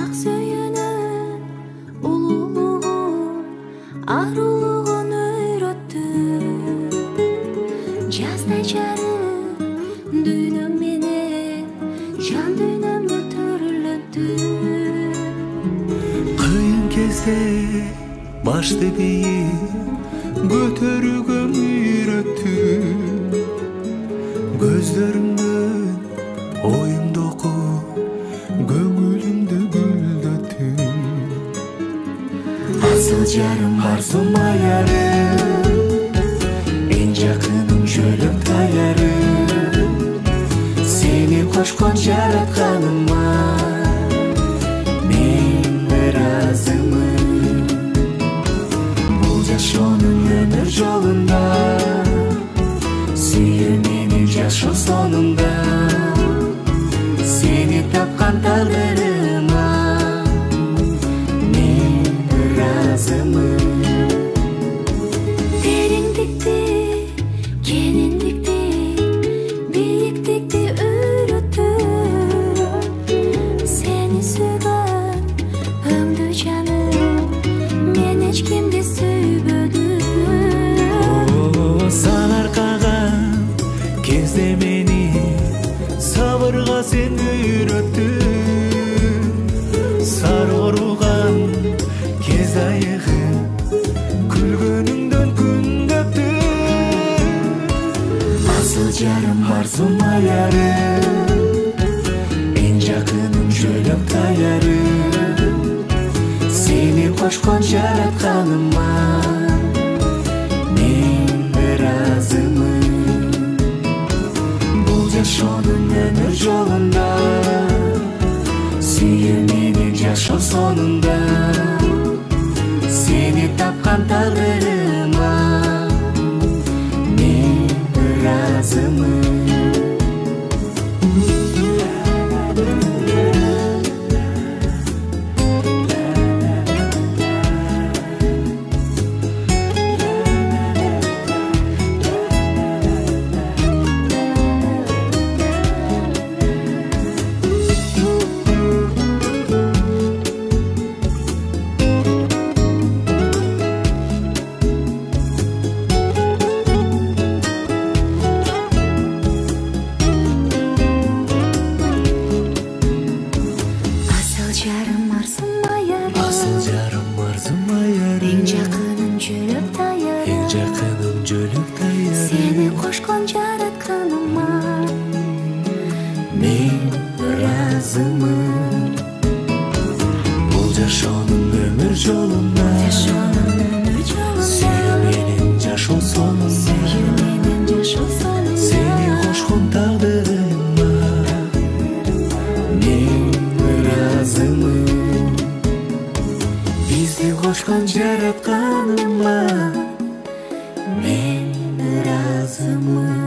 ак сүйүүнүн улуулугун арулугун үйрөттү. Жаздай жарым дүйнөм менен жан дүйнөмдү төрөлөттү. Кыйын кезде башты бийип көтөрүүгө үйрөттү. Көздөрүңдөн оюмду окуп көңүлүмдү гүлдөттү. Асыл жарым арзум аярым, эң жакыным жөлөк таярым. Сени кошкон жаратканыма мен ыраазымын. Бул жашоонун өмүр жолунда сүйүү менен жашоо сонунда. Сени тапкан тагдырыма мен ыраазымын. Тереңдикти, кенендикти, бийиктикти үйрөттү. Сени сүйгөн өңдү жаным, мен эч кимди сүйбөдүм. Санаркаган кезде мени сабырга сен үйрөттүң. Сары оруган кез айыгым күлгөнүңдөн күн көптү. Асыл жарым арзум аярым, эң жакыным жөлөк таярым. Сени кошкон жаратканыма мен ыраазымын. Бул жашоонун өмүр жолунда сүйүү менен жашоо сонунда. Сени тапкан тагдырыма мен ыраазымын. Жарым арзум аярым, Асыл жарым арзум аярым, эң жакыным жөлөк таярым. эң жакыным жөлөк таярым. Сени кошкон жаратканыма мен ыраазымын. Бул жашоонун өмүр жолунда сүйүү менен жашоо сонунда. Сени кошкон тагдырыма мен ыраазымын. Бизди кошкон жаратканыма мен ыраазымын.